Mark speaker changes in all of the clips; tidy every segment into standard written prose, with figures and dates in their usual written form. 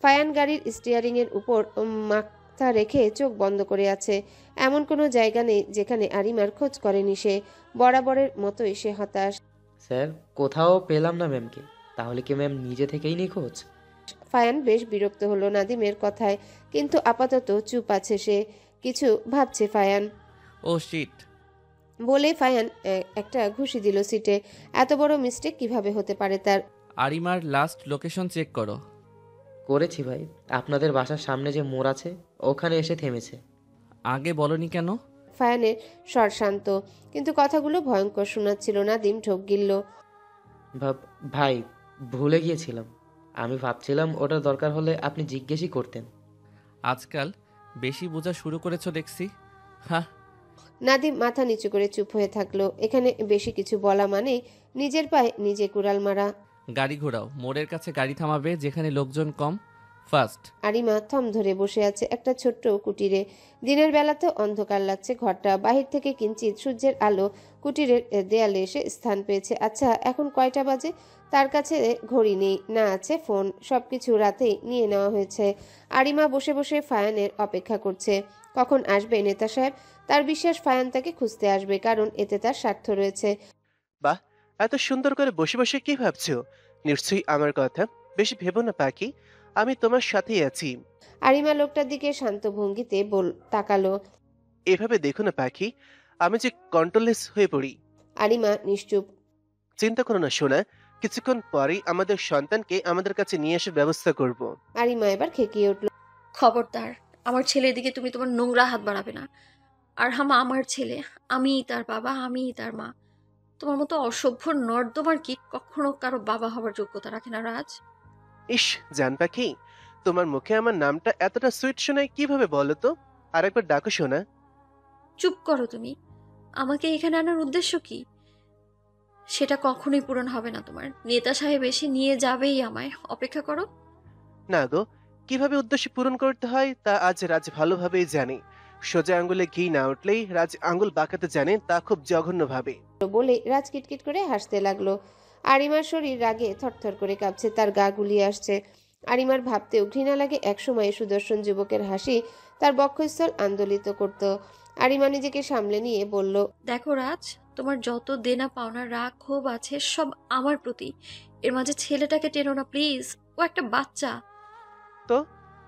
Speaker 1: ফায়ান গাড়ির স্টিয়ারিং এর উপর মাথা রেখে চোখ বন্ধ করে আছে। এমন কোনো জায়গা নেই যেখানে আরিমার খোঁজ করেনি সে। বরাবরের মতোই সে হতাশ।
Speaker 2: স্যার, কোথাও পেলাম না ম্যামকে। তাহলে কি ম্যাম নিজে থেকেই নিখোঁজ?
Speaker 1: ফায়ান বেশ বিরক্ত হলো নাদিমের কথায়, কিন্তু আপাতত চুপ আছে সে। কিছু ভাবছে ফায়ান।
Speaker 3: ও শিট।
Speaker 1: বলে ফায়ান একটা ঘুষি দিল সিটে। এত বড় মিস্টেক কিভাবে হতে পারে তার?
Speaker 3: আরিমার লাস্ট লোকেশন চেক করো।
Speaker 2: করেছি ভাই। আপনাদের বাসার সামনে যে মোড় আছে ওখানে এসে থেমেছে।
Speaker 3: আগে বলনি কেন?
Speaker 1: ফায়ানের স্বর শান্ত, কিন্তু কথাগুলো ভয়ঙ্কর শোনাচ্ছিল। নাদিম ঢোক গিলল।
Speaker 2: ভাই, ভুলে গিয়েছিলাম। আমি ভাবছিলাম ওটা দরকার হলে আপনি জিজ্ঞেসই করতেন।
Speaker 3: আজকাল বেশি বোঝা শুরু করেছো দেখছি। হ্যাঁ।
Speaker 1: নাদিম মাথা নিচু করে চুপ হয়ে থাকলো। এখানে বেশি কিছু বলা মানে নিজের পায়ে নিজে কুড়াল মারা।
Speaker 3: গাড়ি ঘোরাও, মোড়ের কাছে গাড়ি থামাবে যেখানে লোকজন কম। ফার্স্ট।
Speaker 1: আরিমা থম ধরে বসে আছে একটা ছোট্ট কুটিরে। দিনের বেলাতে অন্ধকার লাগছে ঘরটা। বাহির থেকে কিঞ্চিত সূর্যের আলো কুটিরের দেয়ালে এসে স্থান পেয়েছে। আচ্ছা, এখন কয়টা বাজে? তার কাছে ঘড়ি নেই, না আছে ফোন। সবকিছু রাতেই নিয়ে নেওয়া হয়েছে। আরিমা বসে বসে ফায়ানের অপেক্ষা করছে। কখন আসবে নেতা সাহেব? তার বিশ্বাস ফায়ান তাকে খুঁজতে আসবে, কারণ এতে তার স্বার্থ রয়েছে।
Speaker 4: বাহ, এত সুন্দর করে বসে বসে কি ভাবছো? নিশ্চয়ই আমার কথা। বেশি ভেবো না পাখি, আমি তোমার সাথেই আছি।
Speaker 1: আরিমা লোকটার দিকে শান্ত ভঙ্গিতে তাকালো।
Speaker 4: এভাবে দেখো না পাখি, আমি যে কন্ট্রোললেস হয়ে পড়ি।
Speaker 1: আরিমা নিশ্চুপ।
Speaker 4: চিন্তা করো না সোনা, কিছুক্ষণ পরেই আমাদের সন্তানকে আমাদের কাছে নিয়ে আসার ব্যবস্থা করব।
Speaker 1: আরিমা এবার খেকিয়ে উঠল।
Speaker 5: খবরদার, আমার ছেলের দিকে তুমি তোমার নোংরা হাত বাড়াবে না। আর হামা আমার ছেলে, আমিই তার বাবা, আমিই তার মা। তোমার মতো অসভ্য নর্দমার কি কখনো কারো বাবা হওয়ার যোগ্যতা রাখে না রাজ।
Speaker 4: ইস, জান পাখি, তোমার মুখে আমার নামটা এতটা সুইট শোনায় কিভাবে বলো তো? আরেকবার ডাকো সোনা।
Speaker 5: চুপ করো তুমি। আমাকে এখানে আনার উদ্দেশ্য কি? সেটা কখনোই পূরণ হবে না তোমার। নেতা সাহেব এসে নিয়ে যাবেই আমায়, অপেক্ষা করো।
Speaker 4: না গো, কিভাবে উদ্দেশ্য পূরণ করতে হয় তা আজ রাজ ভালোভাবেই জানে। সোজা আঙ্গুলে ঘি না উঠলেই রাজ আঙ্গুল বাঁকাতে জানে, তা খুব জঘন্যভাবে।
Speaker 1: বলে রাজ কিটকিট করে হাসতে লাগলো। আরিমার শরীর রাগে থরথর করে কাঁপছে, তার গা গুলিয়ে আসছে। আরিমার ভাবতেও ঘৃণা লাগে। একসময় সুদর্শন যুবকের হাসি তার বক্ষস্থল আন্দোলিত করত। আরিমা নিজেকে সামলে নিয়ে বলল,
Speaker 5: দেখো রাজ, তোমার যত দেনা পাওনা রাগ ক্ষোভ আছে সব আমার প্রতি। এর মাঝে ছেলেটাকে টেনো না প্লিজ। ও একটা বাচ্চা।
Speaker 4: তো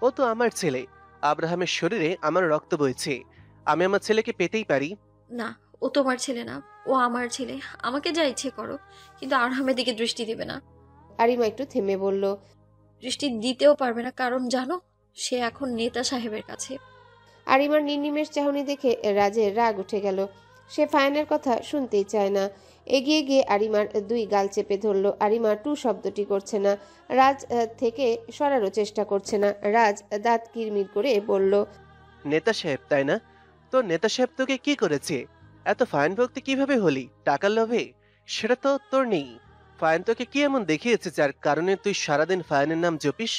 Speaker 4: ও তো আমার ছেলে। আব্রাহামের শরীরে আমার রক্ত বইছে। আমি আমার ছেলেকে পেতেই পারি।
Speaker 5: না, ও তোমার ছেলে না, ও আমার ছেলে। আমাকে যা ইচ্ছে করো, কিন্তু আরহামের দিকে দৃষ্টি দিবে না।
Speaker 1: আরিমা একটু থেমে বলল,
Speaker 5: দৃষ্টি দিতেও পারবে না, কারণ জানো, সে এখন নেতা সাহেবের কাছে।
Speaker 1: আরিমার নির্নিমেষ চাহনি দেখে রাজের রাগ উঠে গেল। সে ফায়ানের কথা শুনতেই চায় না। এগিয়ে গিয়ে আরিমার দুই গাল চেপে ধরল। আরিমা টু শব্দটি করছে না। রাজ থেকে সরারও চেষ্টা করছে না। রাজ দাঁত কিরমির করে বলল,
Speaker 4: নেতা সাহেব তাই না? তো নেতা সাহেব তোকে কি করেছে? এত ফাইন ভক্তি কিভাবে হলি? টাকার লোভে? সেটা তো তোর নেই। ফাইন তোকে কি এমন দেখিয়েছে যার কারণে তুই সারাদিন ফাইনের নাম জপিস?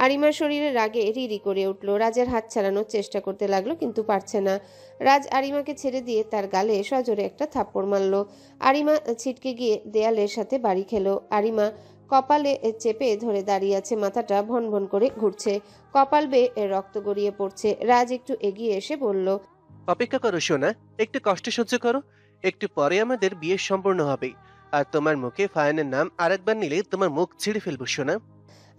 Speaker 1: আরিমার শরীরে রাগে রিরি করে উঠল। রাজের হাত ছাড়ানোর চেষ্টা করতে লাগলো, কিন্তু পারছে না। রাজ আরিমাকে ছেড়ে দিয়ে তার গালে সজোরে একটা থাপ্পড় মারল। আরিমা ছিটকে গিয়ে দেয়ালের সাথে বাড়ি খেলো। আরিমা কপালে চেপে ধরে দাঁড়িয়ে আছে, মাথাটা ভন ভন করে ঘুরছে, কপাল বেয়ে রক্ত গড়িয়ে পড়ছে। রাজ একটু এগিয়ে এসে বলল,
Speaker 4: অপেক্ষা করো সোনা, একটু কষ্ট সহ্য করো। একটু পরে আমাদের বিয়ে সম্পূর্ণ হবে। আর তোমার মুখে ফাইনের নাম আরেকবার নিলে তোমার মুখ ছিঁড়ে ফেলবো সোনা।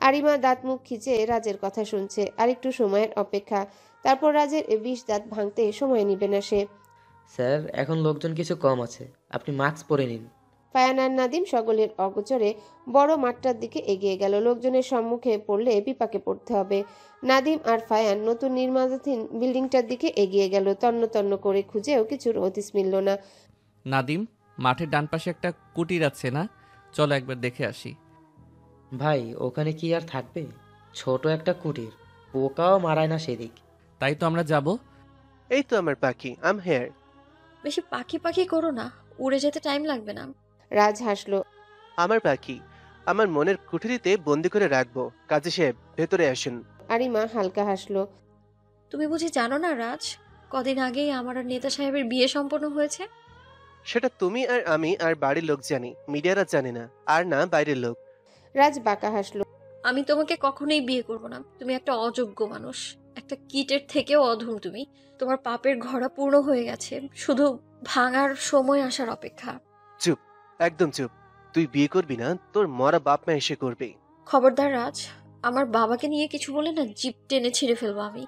Speaker 1: আরিমা দাঁত মুখ খিচে রাজের কথা শুনছে। আর একটু সময়ের অপেক্ষা, তারপর রাজের 20 দাঁত ভাঙতে সময় নিবে না সে।
Speaker 2: স্যার, এখন লোকজন কিছু কম আছে, আপনি মাস্ক পরে নিন।
Speaker 1: ফায়ান আর নাদিম সকলের অগোচরে বড় মাঠটার দিকে এগিয়ে গেল। লোকজনের সম্মুখে পড়লে বিপাকে পড়তে হবে। নাদিম আর ফায়ান নতুন নির্মাণাধীন বিল্ডিংটার দিকে এগিয়ে গেল। তন্ন তন্ন করে খুঁজেও কিছুর হদিস মিলল না।
Speaker 3: নাদিম, মাঠের ডান পাশে একটা কুটির আছে না? চলো একবার দেখে আসি।
Speaker 2: ভাই, ওখানে কি আর থাকবে? ছোট একটা কুটির, পোকাও মারায় না সেদিক।
Speaker 3: তাই তো আমরা যাব।
Speaker 4: এই তো আমার পাখি, আম হেয়ার।
Speaker 5: বেশি পাখি পাখি করো না, উড়ে যেতে টাইম লাগবে না।
Speaker 1: রাজ হাসল।
Speaker 4: আমার পাখি, আমার মনের কুঠুরিতে বন্দি করে রাখবো। কাজী সাহেব, ভেতরে আসুন।
Speaker 1: আরিমা হালকা হাসলো।
Speaker 5: তুমি বুঝি জানো না রাজ, কদিন আগেই আমার আর নেতা সাহেবের বিয়ে সম্পন্ন হয়েছে।
Speaker 4: সেটা তুমি আর আমি আর বাড়ির লোক জানি, মিডিয়ারা জানে না, আর না বাইরের লোক।
Speaker 1: রাজ বাঁকা হাসলো।
Speaker 5: আমি তোমাকে কখনোই বিয়ে করব না। তুমি একটা অযোগ্য মানুষ, একটা কীটের থেকেও অধম তুমি। তোমার পাপের ঘড়া পূর্ণ হয়ে গেছে, শুধু ভাঙার সময় আসার অপেক্ষা।
Speaker 4: চুপ, একদম চুপ। তুই বিয়ে করবি না, তোর মরা বাপ মা এসে করবে।
Speaker 5: খবরদার রাজ, আমার বাবাকে নিয়ে কিছু বলে না জিভ টেনে ছিঁড়ে ফেলবো আমি।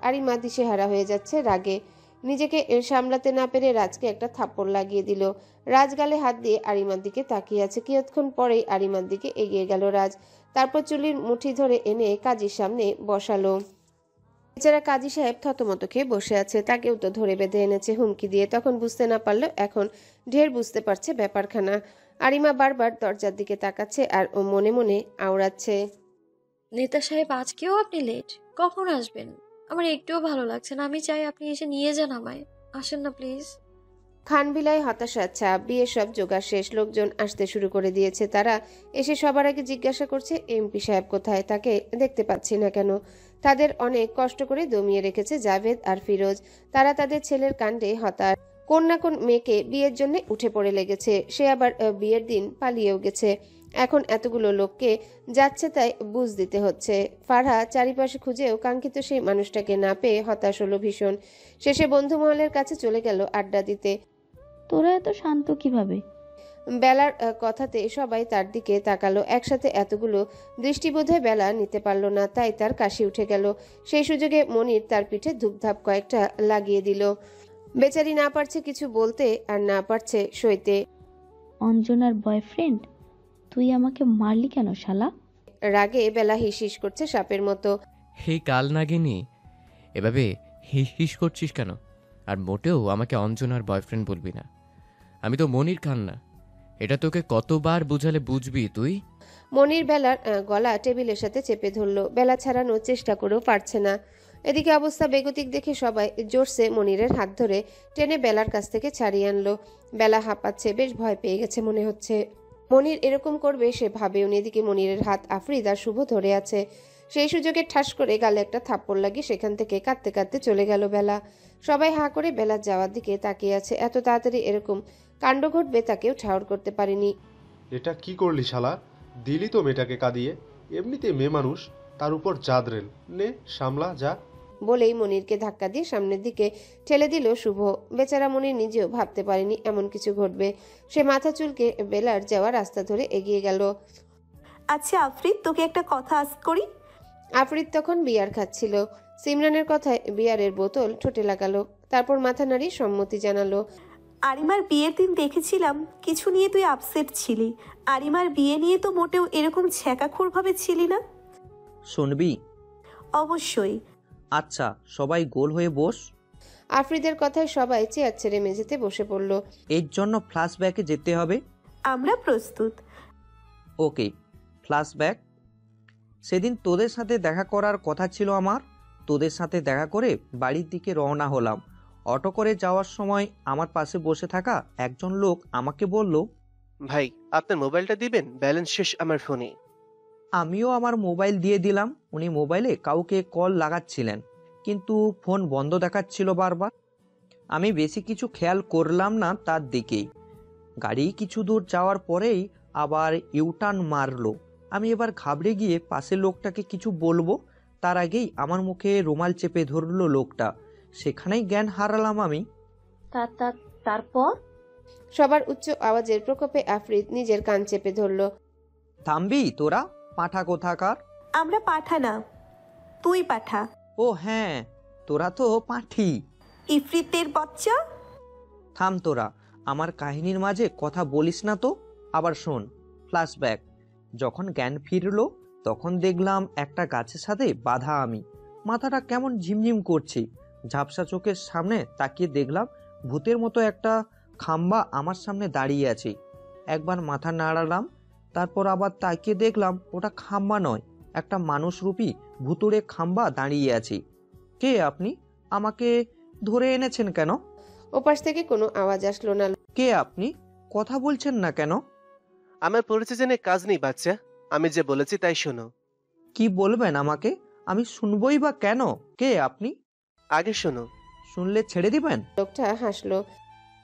Speaker 1: আরিমা দিশেহারা হয়ে যাচ্ছে রাগে। নিজেকে সামলাতে না পেরে রাজকে একটা থাপ্পড় লাগিয়ে দিল। রাজ গালে হাত দিয়ে আরিমার দিকে তাকিয়ে আছে। কিয়ৎক্ষণ পরেই আরিমার দিকে এগিয়ে গেল রাজ। তারপর চুলির মুঠি ধরে এনে কাজীর সামনে বসালো। বেচারা কাজী সাহেব থতমত খেয়ে বসে আছে। তাকেও তো ধরে বেঁধে এনেছে হুমকি দিয়ে। তখন বুঝতে না পারলেও এখন ঢের বুঝতে পারছে ব্যাপারখানা। আরিমা বারবার দরজার দিকে তাকাচ্ছে আর ও মনে মনে আওড়াচ্ছে।
Speaker 5: নেতা সাহেব, আজকেও আপনি লেট? কখন আসবেন? আমার একটুও ভালো লাগছে না। আমি চাই আপনি এসে নিয়ে যান আমায়। আসেন না প্লিজ।
Speaker 1: খানবিলায় হতাশার ছাপ। বিয়ের সব জোগাড় শেষ, লোকজন আসতে শুরু করে দিয়েছে। তারা এসে সবার আগে জিজ্ঞাসা করছে এমপি সাহেব কোথায়, তাকে দেখতে পাচ্ছি না কেন। তাদের অনেক কষ্ট করে দমিয়ে রেখেছে জাভেদ আর ফিরোজ। তারা তাদের ছেলের কাণ্ডে হতাশ। কোন না কোন মেয়েকে বিয়ের জন্য উঠে পড়ে লেগেছে। সে আবার বিয়ের দিন পালিয়েও গেছে। এখন এতগুলো লোককে যাচ্ছে তাই বুঝ দিতে হচ্ছে। ফারহা চারিপাশে খুঁজেও কাঙ্ক্ষিত সেই মানুষটাকে না পেয়ে হতাশ হলো ভীষণ। শেষে বন্ধু মহলের কাছে চলে গেল আড্ডা দিতে।
Speaker 6: তোরা এত শান্ত কিভাবে?
Speaker 1: বেলার কথাতে সবাই তার দিকে তাকালো। একসাথে এতগুলো দৃষ্টিবোধে বেলা নিতে পারল না, তাই তার কাশি উঠে গেল। সেই সুযোগে মনির তার পিঠে ধূপধাপ কয়েকটা লাগিয়ে দিল। বেচারি না পারছে কিছু বলতে আর না পারছে সইতে।
Speaker 6: অঞ্জনার বয়ফ্রেন্ড? তুই আমাকে মারলি কেন শালা?
Speaker 1: রাগে বেলা হিস হিস করছে সাপের মতো।
Speaker 7: হে কাল নাগিনী, এভাবে হিস হিস করছিস কেন? আর মোটেও আমাকে অঞ্জনার বয়ফ্রেন্ড বলবি না। আমি তো মনির কান্না। এটা তোকে কতবার বুঝালে বুঝবি তুই?
Speaker 1: মনির বেলার গলা টেবিলের সাথে চেপে ধরল। বেলা ছাড়ানোর চেষ্টা করেও পারছে না। এদিকে অবস্থা বেগতিক দেখে সবাই জোরসে মনিরের হাত ধরে টেনে বেলার কাছ থেকে ছাড়িয়ে আনলো। বেলা হাঁপাচ্ছে, বেশ ভয় পেয়ে গেছে মনে হচ্ছে। মনির এরকম করবে সে ভাবেও নি। এদিকে মনিরের হাত আফরিদ আর শুভ ধরে আছে। সেই সুযোগে ঠাস করে গালে একটা থাপ্পড় লাগিয়ে সেখান থেকে কাঁদতে কাঁদতে চলে গেল বেলা। সবাই হাঁ করে বেলার যাওয়ার দিকে তাকিয়ে আছে। এত তাড়াতাড়ি এরকম কাণ্ড ঘটবে তাকেও ঠাউর করতে পারেনি।
Speaker 8: এটা কি করলি শালা? দিলি তো মেয়েটাকে কাঁদিয়ে। এমনিতে মেয়ে মানুষ, তার উপর জাদরেল। নে সামলা যা।
Speaker 1: বলেই মনিরকে ধাক্কা দিয়ে সামনের দিকে ঠেলে দিল শুভ। বেচারা মনির নিজেও ভাবতে পারেনি এমন কিছু ঘটবে। সে মাথা চুলকে বেলার যাওয়া রাস্তা ধরে এগিয়ে গেল।
Speaker 9: আচ্ছা আফরিদ, তোকে একটা কথা আজ করি।
Speaker 1: আফরিদ তখন বিয়ার খাচ্ছিল। সিমরানের কথায় বিয়ারের বোতল ঠোঁটে লাগালো। তারপর মাথা নাড়িয়ে সম্মতি জানালো।
Speaker 9: আরিমার বিয়ের দিন দেখেছিলাম কিছু নিয়ে তুই আপসেট ছিলি। আরিমার বিয়ে নিয়ে তো মোটেও এরকম ছ্যাঁকাখোর ভাবে ছিলি না।
Speaker 10: শুনবি?
Speaker 9: অবশ্যই।
Speaker 10: আচ্ছা, সবাই গোল হয়ে বস।
Speaker 1: আফরিদের কথায় সবাই চেয়ার ছেড়ে মেঝেতে বসে পড়ল।
Speaker 10: এর জন্য ফ্ল্যাশব্যাকে যেতে হবে।
Speaker 9: আমরা প্রস্তুত।
Speaker 10: ওকে, ফ্ল্যাশব্যাক। সেদিন তোদের সাথে দেখা করার কথা ছিল আমার। তোদের সাথে দেখা করে বাড়ির দিকে রওনা হলাম। অটো করে যাওয়ার সময় আমার পাশে বসে থাকা একজন লোক আমাকে বলল,
Speaker 4: ভাই, আপনার মোবাইলটা দিবেন, ব্যালেন্স শেষ আমার ফোনে।
Speaker 10: আমিও আমার মোবাইল দিয়ে দিলাম। উনি মোবাইলে কাউকে কল লাগাচ্ছিলেন, কিন্তু ফোন বন্ধ দেখাচ্ছিল বারবার। আমি বেশি কিছু খেয়াল করলাম না তার দিকেই। গাড়ি কিছু দূর যাওয়ার পরেই আবার ইউটার্ন মারলো। আমি এবার ঘাবড়ে গিয়ে পাশের লোকটাকে কিছু বলবো, তার আগেই আমার মুখে রুমাল চেপে ধরলো লোকটা। সেখানেই জ্ঞান হারালাম আমি।
Speaker 6: তারপর?
Speaker 1: সবার উচ্চ আওয়াজের প্রকোপে আফরিদ নিজের কান চেপে ধরল।
Speaker 10: থামবি তোরা, পাঠা কোথাকার?
Speaker 9: আমরা পাঠা না, তুই পাঠা।
Speaker 10: ও হ্যাঁ, তোরা তো পাঠি।
Speaker 9: ইফরিতের বাচ্চা।
Speaker 10: থাম তোরা, আমার কাহিনীর মাঝে কথা বলিস না তো। আবার শোন, ফ্ল্যাশব্যাক। যখন জ্ঞান ফিরলো তখন দেখলাম একটা গাছের সাথে বাঁধা আমি। মাথাটা কেমন ঝিমঝিম করছে। ঝাপসা চোখের সামনে তাকিয়ে দেখলাম ভূতের মতো একটা খাম্বা আমার সামনে দাঁড়িয়ে আছে। একবার মাথা নাড়ালাম, তারপর আবার তাকিয়ে দেখলাম ওটা খাম্বা নয়, একটা মানুষরূপী ভুতুড়ে খাম্বা দাঁড়িয়ে আছে। কে আপনি? আমাকে ধরে এনেছেন কেন?
Speaker 1: ওপাশ থেকে কোনো আওয়াজ আসলো না।
Speaker 10: কে আপনি? কথা বলছেন না কেন?
Speaker 4: আমার পরিচয় জেনে কাজ নেই বাচ্চা, আমি যে বলেছি তাই শোনো।
Speaker 10: কি বলবেন আমাকে? আমি শুনবই বা কেন? কে আপনি?
Speaker 4: আগে শোনো।
Speaker 10: শুনলে ছেড়ে দিবেন?
Speaker 1: লোকটা হাসলো।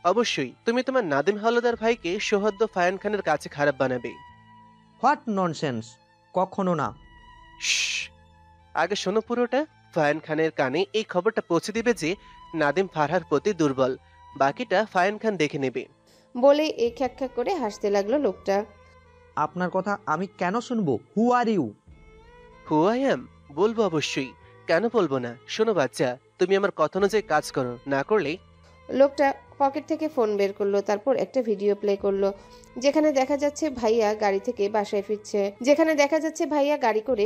Speaker 4: অবশ্যই তুমি তোমার নাদিম হাওলাদার ভাইকে সৌহার্দ্য ফায়ান খানের কাছে খারাপ বানাবে।
Speaker 10: What nonsense! কখনো না।
Speaker 4: শ্শ্, আগে শোনো পুরোটা। ফায়ান খানের কানে এই খবরটা পৌঁছে দিবে যে নাদিম ফারহার প্রতি দুর্বল, বাকিটা ফায়ান খান দেখে নেবে।
Speaker 1: বলেই এই খ্যাক খ্যাক করে হাসতে লাগলো লোকটা।
Speaker 10: আপনার কথা আমি কেন শুনবো? Who are you?
Speaker 4: Who I am? বলবো অবশ্যই, কেন বলবো না। শোনো বাচ্চা, তুমি আমার কথা অনুযায়ী কাজ করো, না করলে।
Speaker 1: লোকটা পকেট থেকে ফোন বের করলো, তারপর একটা ভিডিও প্লে করলো যেখানে দেখা যাচ্ছে ভাইয়া গাড়ি করে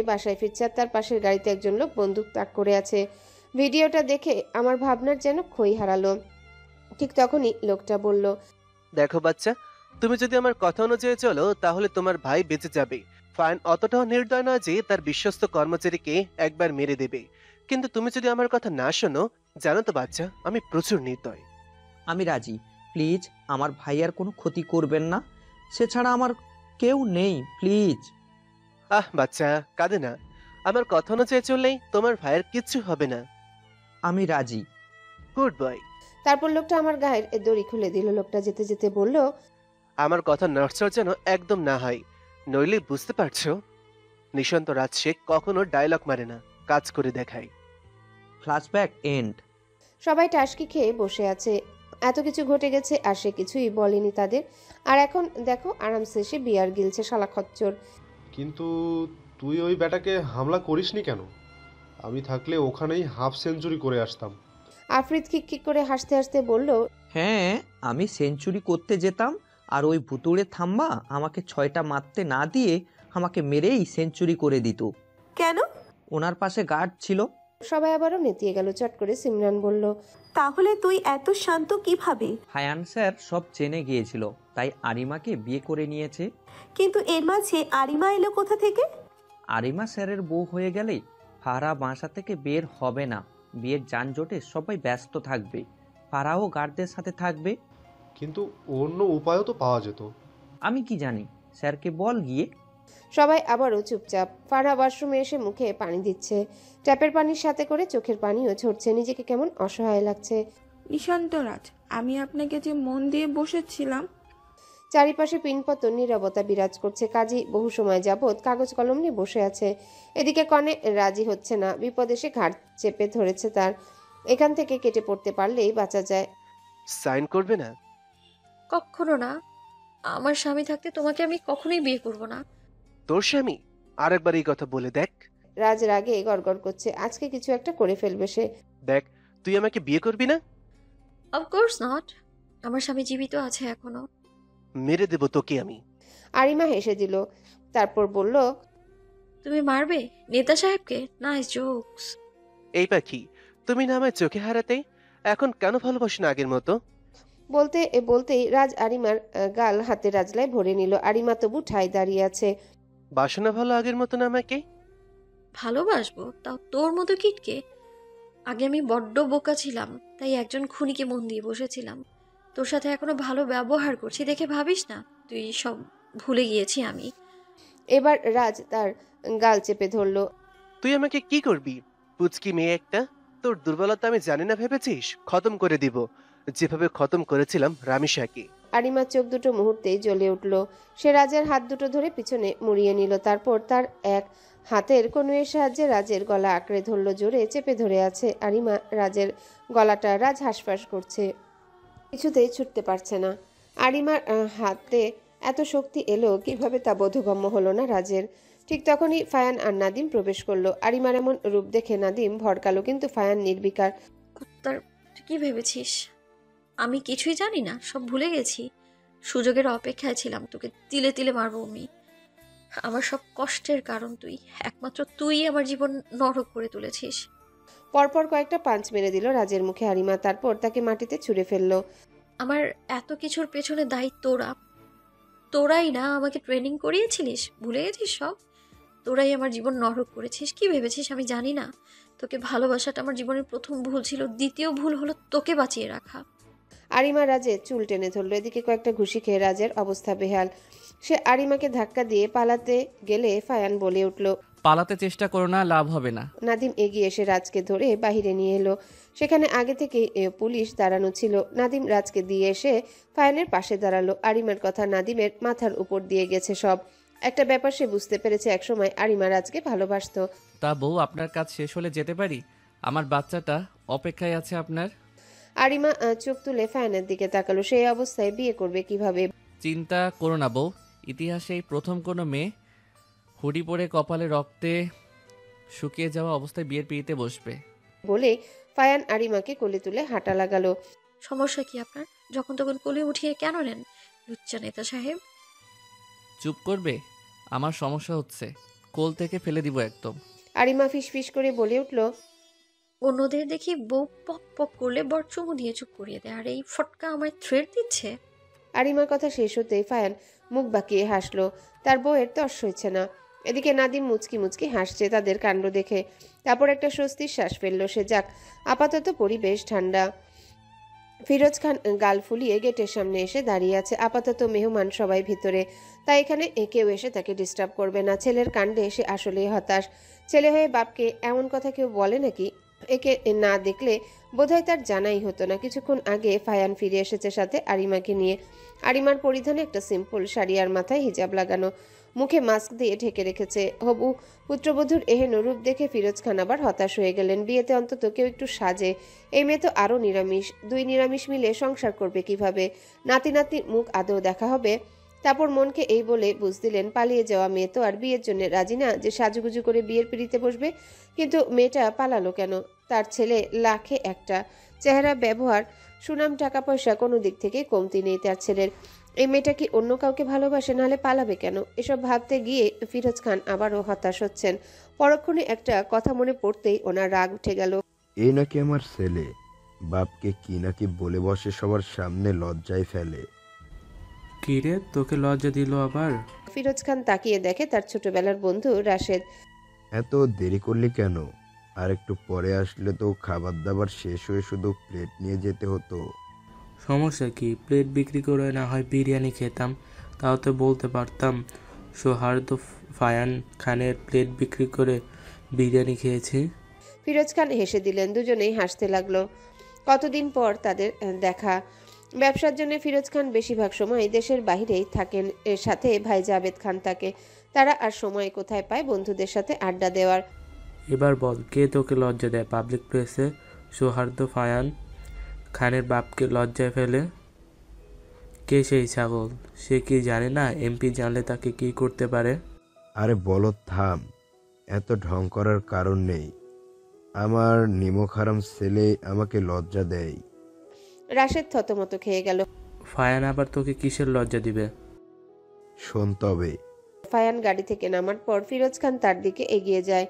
Speaker 1: বাসায় ফিরছে আর তার পাশের গাড়িতে একজন লোক বন্দুক তাক করে আছে। ভিডিওটা দেখে আমার ভাবনার যেন খই হারালো। ঠিক তখনই লোকটা বলল,
Speaker 4: দেখো বাচ্চা, তুমি যদি আমার কথা অনুযায়ী চলো তাহলে তোমার ভাই বেঁচে যাবে। ফায়ান অতটাও নির্দয় নয় যে তার বিশ্বস্ত কর্মচারীকে একবার মেরে দেবে। কিন্তু তুমি যদি আমার কথা না শোনো, জানো তো বাচ্চা, আমি প্রচুর নির্দয়।
Speaker 10: আমি রাজি। প্লিজ আমার ভাইয়ার কোনো ক্ষতি করবেন না, সে ছাড়া আমার কেউ নেই, প্লিজ।
Speaker 4: বাচ্চা, কাঁদে না। আমার কথা অনুযায়ী চললেই তোমার ভাইয়ের কিচ্ছু হবে না।
Speaker 10: আমি রাজি।
Speaker 4: Good boy.
Speaker 1: তারপর লোকটা আমার গায়ের দড়ি খুলে দিল। লোকটা যেতে যেতে বলল,
Speaker 4: আমার কথা নড়চড় যেন একদম না হয়, নইলে বুঝতে পারছো, নিশান্ত রাজ শেখ কখনো ডায়লগ মারে না, কাজ করে দেখায়।
Speaker 10: Flashback end.
Speaker 1: সবাই টাসকি খেয়ে বসে আছে। এত কিছু ঘটে গেছে আর সে কিছুই বলেনি তাদের। আর এখন দেখো আরামসে সে বিয়ার গিলছে, শালা খচ্চর।
Speaker 8: কিন্তু তুই ওই ব্যাটাকে হামলা করিসনি কেন? আমি থাকলে ওখানেই হাফ সেঞ্চুরি করে আসতাম।
Speaker 1: আফ্রিদ খিকখিক করে হাসতে হাসতে বলল,
Speaker 10: হ্যাঁ, আমি সেঞ্চুরি করতে যেতাম আর ওই ভুতুড়ে থাম্বা আমাকে 6টা মারতে না দিয়ে আমাকে মেরেই সেঞ্চুরি করে দিত।
Speaker 9: কেন?
Speaker 10: ওনার পাশে গার্ড ছিল।
Speaker 1: সবাই আবারও নেতিয়ে গেল। চট করে সিমরান বলল,
Speaker 9: তাহলে তুই এত শান্ত কিভাবে?
Speaker 10: হায়ান স্যার সব জেনে গিয়েছিল, তাই আরিমাকে বিয়ে করে নিয়েছে।
Speaker 9: কিন্তু এর মাঝে আরিমা এলো কোথা থেকে?
Speaker 10: আরিমা স্যারের বউ হয়ে গেলে ফারা বাসা থেকে বের হবে না। বিয়ের যানজটে সবাই ব্যস্ত থাকবে, ফারাও গার্ডদের সাথে থাকবে।
Speaker 8: কিন্তু অন্য উপায়ও তো পাওয়া যেত।
Speaker 10: আমি কি জানি, স্যারকে বল গিয়ে।
Speaker 1: সবাই আবারও চুপচাপ। ফারহা ওয়াশরুমে এসে মুখে পানি দিচ্ছে। ট্যাপের পানির সাথে করে চোখের পানিও ঝরছে। নিজেকে কেমন অসহায় লাগছে।
Speaker 11: নিশান্ত রাজ, আমি আপনাকে যে মন দিয়ে বসেছিলাম।
Speaker 1: চারিপাশে পিনপতন নীরবতা বিরাজ করছে। কাজী বহু সময় যাবৎ কাগজ কলম নিয়ে বসে আছে। এদিকে কনে রাজি হচ্ছে না। বিপদ এসে ঘাড় চেপে ধরেছে তার। এখান থেকে কেটে পড়তে পারলেই বাঁচা যায়।
Speaker 4: সাইন করবে না?
Speaker 5: কখনো না। আমার স্বামী থাকতে তোমাকে আমি কখনোই বিয়ে করব না।
Speaker 4: তোর স্বামী? আরেকবার এই কথা বলে দেখ।
Speaker 1: রাজ রাগে গড়গড় করছে। আজকে কিছু একটা করে ফেলবে সে।
Speaker 4: দেখ, তুই আমাকে বিয়ে করবি না?
Speaker 5: Of course not. আমার স্বামী জীবিত আছে এখনো।
Speaker 4: মেরে দেব তোকে আমি।
Speaker 1: আরিমা হেসে দিল, তারপর বলল,
Speaker 5: তুমি মারবে নেতা সাহেবকে? Nice jokes.
Speaker 4: এই পাখি, তুমি না আমায় চোখে হারাতে, এখন কেন ভালোবাসো না আগের মতো?
Speaker 1: বলতেই রাজ আরিমার গাল হাতে রাজলায় ভরে নিল। আরিমা তবু ঠায় দাঁড়িয়ে আছে।
Speaker 4: বাসনা ভালো আগের মতো না আমাকে?
Speaker 5: ভালোবাসবো? তাও তোর মতো কিটকে? আগে আমি বড্ড বোকা ছিলাম, তাই একজন খুনিকে মন দিয়ে বসেছিলাম। তোর সাথে এখনো ভালো ব্যবহার করছি দেখে ভাবিস না তুই সব ভুলে গিয়েছি আমি।
Speaker 1: এবার রাজ তার গাল চেপে ধরল।
Speaker 4: তুই আমাকে কি করবি? পুচকি মেয়ে একটা। তোর দুর্বলতা আমি জানি না ভেবেছিস? খতম করে দিব, যেভাবে খতম করেছিলাম রামিসাকে।
Speaker 1: আরিমার চোখ দুটো মুহূর্তেই জ্বলে উঠল। সে রাজের হাত দুটো ধরে পিছনে মুড়িয়ে নিল। তারপর তার এক হাতের কনুইয়ের সাহায্যে রাজের গলা আঁকড়ে ধরল। জোরে চেপে ধরে আছে আরিমা রাজের গলাটা। রাজ হাঁসফাঁস করছে, কিছুতেই ছুটতে পারছে না। আরিমার হাতে এত শক্তি এলো কিভাবে তা বোধগম্য হলো না রাজের। ঠিক তখনই ফায়ান আর নাদিম প্রবেশ করলো। আরিমার এমন রূপ দেখে নাদিম ভড়কালো, কিন্তু ফায়ান নির্বিকার।
Speaker 5: তার তুই কি ভেবেছিস আমি কিছুই জানি না? সব ভুলে গেছি। সুযোগের অপেক্ষায় ছিলাম, তোকে তিলে তিলে মারবো আমি। আমার সব কষ্টের কারণ তুই। একমাত্র তুই আমার জীবন নরক করে তুলেছিস।
Speaker 1: পরপর কয়েকটা পাঞ্চ মেরে দিল রাজের মুখে আরিমা, তারপর তাকে মাটিতে ছুঁড়ে ফেললো।
Speaker 5: আমার এত কিছুর পেছনে দায়ী তোরাই না আমাকে ট্রেনিং করিয়েছিলিস? ভুলে গেছিস সব? তোরাই আমার জীবন নরক করেছিস। কি ভেবেছিস আমি জানি না? তোকে ভালোবাসাটা আমার জীবনের প্রথম ভুল ছিল, দ্বিতীয় ভুল হলো তোকে বাঁচিয়ে রাখা।
Speaker 1: আরিমা রাজের চুল টেনে ধরলো। এদিকে কয়েকটা ঘুষি খেয়ে রাজের অবস্থা বেহাল। সে আরিমাকে ধাক্কা দিয়ে পালাতে গেলে ফায়ান বলে উঠল,
Speaker 3: পালাতে চেষ্টা করো না, লাভ হবে না।
Speaker 1: নাদিম এগিয়ে এসে রাজকে ধরে বাহিরে নিয়ে এলো। সেখানে আগে থেকে পুলিশ দাঁড়ানো ছিল। নাদিম রাজকে দিয়ে এসে ফায়ানের পাশে দাঁড়ালো। আরিমার কথা নাদিমের মাথার উপর দিয়ে গেছে সব। একটা ব্যাপার সে বুঝতে পেরেছে, একসময় আরিমা রাজকে ভালোবাসতো।
Speaker 3: তা বউ, আপনার কাজ শেষ হলে যেতে পারি? আমার বাচ্চাটা অপেক্ষায় আছে আপনার।
Speaker 1: আরিমা চোখ তুলে ফায়ানের দিকে তাকালো। সেই অবস্থায় বিয়ে করবে কিভাবে?
Speaker 3: চিন্তা করো না বউ, ইতিহাসে এই প্রথম কোনো মেয়ে হুডি পরে কপালে রক্তে শুকিয়ে যাওয়া অবস্থায় বিয়ের পিড়িতে বসবে।
Speaker 1: বলে ফায়ান আরিমাকে কোলে তুলে হাঁটা লাগালো।
Speaker 5: সমস্যা কি আপনার? যখন তখন কোলে উঠিয়ে কেন নেন লুচ্চা নেতা সাহেব?
Speaker 3: চুপ করবে? আমার সমস্যা হচ্ছে, কোল থেকে ফেলে দিব একদম।
Speaker 1: আরিমা ফিসফিস করে বলে উঠল,
Speaker 5: অন্যদের দেখি বউ পপ পপ করলে বর চুমু দিয়ে চুপ করিয়ে দেয়, আর এই ফটকা আমায় থ্রেট দিচ্ছে।
Speaker 1: আরিমার কথা শেষ হতেই ফায়ান মুখ বাঁকিয়ে হাসলো। তার বউয়ের তর্স হয়েছে না। এদিকে নাদিম মুচকি মুচকি হাসছে তাদের কাণ্ড দেখে। তারপর একটা স্বস্তির শ্বাস ফেললো সে। যাক, আপাতত পরিবেশ ঠান্ডা। ফিরোজ খান গাল ফুলিয়ে গেটের সামনে এসে দাঁড়িয়ে আছে। আপাতত মেহমান সবাই ভিতরে, তাই এখানে কেউ এসে তাকে ডিস্টার্ব করবে না। ছেলের কাণ্ডে এসে আসলেই হতাশ। ছেলে হয়ে বাপকে এমন কথা কেউ বলে নাকি? একে না দেখলে বোধহয় তার জানাই হতো না। কিছুক্ষণ আগে ফায়ান ফিরে এসেছে সাথে আরিমাকে নিয়ে। আরিমার পরিধানে একটা সিম্পল শাড়ি আর মাথায় হিজাব লাগানো, মুখে মাস্ক দিয়ে ঢেকে রেখেছে। হবু পুত্রবধূর এহেন রূপ দেখে ফিরোজ খান আবার হতাশ হয়ে গেলেন। বিয়েতে অন্তত কেউ একটু সাজে। এই মেয়ে তো আরও নিরামিষ। দুই নিরামিষ মিলে সংসার করবে কিভাবে? নাতি নাতির মুখ আদৌ দেখা হবে? তারপর মনকে এই বলে বুঝ দিলেন, পালিয়ে যাওয়া মেয়ে তো আর বিয়ের জন্য রাজি না যে সাজুগুজু করে বিয়ের পিড়িতে বসবে। কিন্তু মেয়েটা পালালো কেন? তার ছেলে লাখে একটা, চেহারা, ব্যবহার, সুনাম, টাকা পয়সা কোনো দিক থেকে কমতি নেই তার ছেলের। এই মেয়েটা কি অন্য কাউকে ভালোবাসে? নাহলে পালাবে কেন? এসব ভাবতে গিয়ে ফিরোজ খান আবারও হতাশ হচ্ছেন। পরক্ষণে একটা কথা মনে পড়তেই ওনার রাগ উঠে গেল।
Speaker 12: এই নাকি আমার ছেলে, বাপকে কি নাকি বলে বসে সবার সামনে, লজ্জায় ফেলে।
Speaker 13: কি রে, তোকে লজ্জা দিল আবার?
Speaker 1: ফিরোজ খান তাকিয়ে দেখে তার ছোটবেলার বন্ধু রাশেদ।
Speaker 12: এত দেরি করলি কেন? আর একটু পরে আসলে তো খাবার দাবার শেষ হয়ে শুধু প্লেট নিয়ে যেতে হতো।
Speaker 13: সমস্যা কি? প্লেট বিক্রি করে না হয় বিরিয়ানি খেতাম, তাও তো বলতে পারতাম সৌহার্দ্য ফায়ান খানের প্লেট বিক্রি করে বিরিয়ানি খেয়েছি।
Speaker 1: ফিরোজ খান হেসে দিলেন। দুজনেই হাসতে লাগলো। কতদিন পর তাদের দেখা। ব্যবসার জন্য ফিরোজ খান বেশিরভাগ সময় দেশের বাইরেই থাকেন। এর সাথে ভাই জাবেদ খান থাকে। তারা আর সময় কোথায় পায় বন্ধুদের সাথে আড্ডা দেওয়ার?
Speaker 13: এবার বল, কে তোকে লজ্জা দেয় পাবলিক প্লেসে সৌহার্দ্য ফায়ান খানের বাপকে লজ্জায় ফেলে? কে সেই ছাগল? সে কি জানে না এমপি জানলে তাকে কি করতে পারে?
Speaker 12: আরে বলো থাম, এত ঢং করার কারণ নেই। আমার নিমক হারাম ছেলে আমাকে লজ্জা দেয়।
Speaker 1: রাশেদ থতমত খেয়ে গেল।
Speaker 13: ফায়ান আবার তোকে কিসের লজ্জা দিবে?
Speaker 12: শোন তবে।
Speaker 1: ফায়ান গাড়ি থেকে নামার পর ফিরোজ খান তার দিকে এগিয়ে যায়।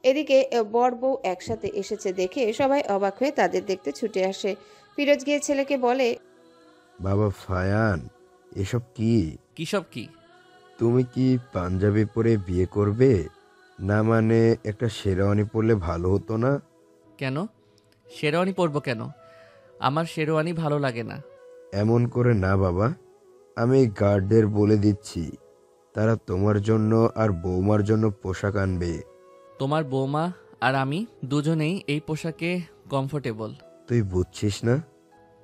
Speaker 1: এদিকে বর বউ একসাথে এসেছে দেখে সবাই অবাক হয়ে তাদের দেখতে ছুটে আসে। ফিরোজ গিয়ে ছেলেকে বলে,
Speaker 12: বাবা ফায়ান, এসব কি?
Speaker 3: কিসব কি?
Speaker 12: তুমি কি পাঞ্জাবি পরে বিয়ে করবে? না মানে একটা শেরওয়ানি পরলে ভালো হতো না?
Speaker 3: কেন শেরওয়ানি পরবো কেন? আমার শেরওয়ানি ভালো লাগে না।
Speaker 12: এমন করে না বাবা, আমি গার্ডদের বলে দিচ্ছি, তারা তোমার জন্য আর বৌমার জন্য পোশাক আনবে।
Speaker 3: তোমার বৌমা আর আমি দুজনেই এই পোশাকে কমফোর্টেবল।
Speaker 12: তুই বুঝছিস না?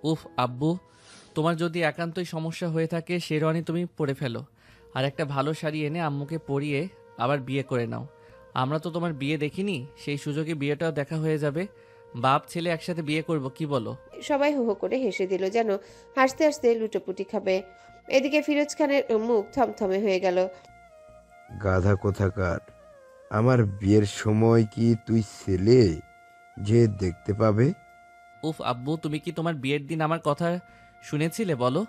Speaker 3: উফ আব্বু, তোমার যদি একান্তই সমস্যা হয়ে থাকে শেরওয়ানি তুমি পরে ফেলো, আর একটা ভালো শাড়ি এনে আম্মুকে পরিয়ে আবার বিয়ে করে নাও। আমরা তো তোমার বিয়ে দেখিনি, সেই সুযোগে বিয়েটাও দেখা হয়ে যাবে। বাপ ছেলে একসাথে বিয়ে করব, কি বলো?
Speaker 1: সবাই হো হো করে হেসে দিল, যেন হাসতে হাসতে লুটোপুটি খাবে। এদিকে ফিরোজ খানের মুখ থমথমে হয়ে গেল।
Speaker 12: গাধা কোথাকার, আমার বিয়ের সময় কি তুই ছেলে যে দেখতে পাবে?
Speaker 3: উফ আব্বু, তুমি কি তোমার বিয়ের দিন আমার কথা শুনেছিলে বলো?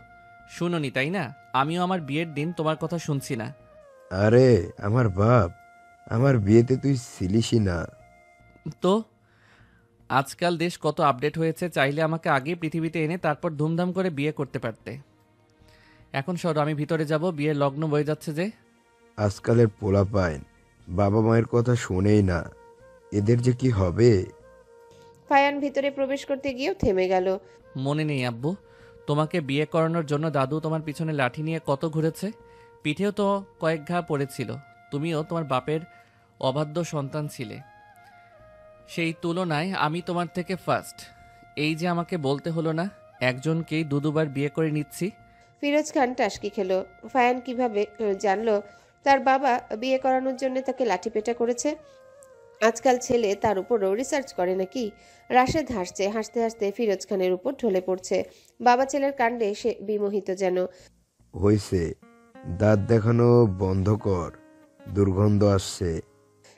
Speaker 3: শুনোনি তাই না? আমিও আমার বিয়ের দিন তোমার কথা শুনছি না।
Speaker 12: আরে আমার বাপ, আমার বিয়েতে তুই ছিলিসই না।
Speaker 3: তো আজকাল দেশ কত আপডেট হয়েছে, চাইলে আমাকে আগে পৃথিবীতে এনে তারপর ধুমধাম করে বিয়ে করতে পারতে। এখন সরো, আমি ভিতরে যাব, বিয়ের লগ্ন বয়ে যাচ্ছে যে।
Speaker 12: আজকালের পোলাপাইন বাবা মায়ের কথা শোনেই না, এদের যে কি হবে।
Speaker 1: ফায়ান ভিতরে প্রবেশ করতে গিয়েও থেমে গেল।
Speaker 3: মনে নেই আব্বু, তোমাকে বিয়ে করানোর জন্য দাদু তোমার পিছনে লাঠি নিয়ে কত ঘুরেছে, পিঠেও তো কয়েক ঘা পড়েছিল। তুমিও তোমার বাপের অবাধ্য সন্তান ছিলে। সেই তুলনায় আমি তোমার থেকে ফার্স্ট। এই যে আমাকে বলতে হলো না একজনকেই দুবার বিয়ে করে নিচ্ছি।
Speaker 1: ফিরোজ খান টাসকি খেলো। ফায়ান কিভাবে জানলো তার বাবা বিয়ে করানোর জন্য তাকে লাঠিপেটা করেছে? আজকাল ছেলে তার উপরও রিসার্চ করে নাকি? রাশেদ হাসছে, হাসতে হাসতে ফিরোজ খানের উপর ঢলে পড়ছে। বাবা ছেলের কাণ্ডে সে বিমোহিত যেন।
Speaker 12: হইছে, দাঁত দেখানো বন্ধ কর, দুর্গন্ধ আসছে।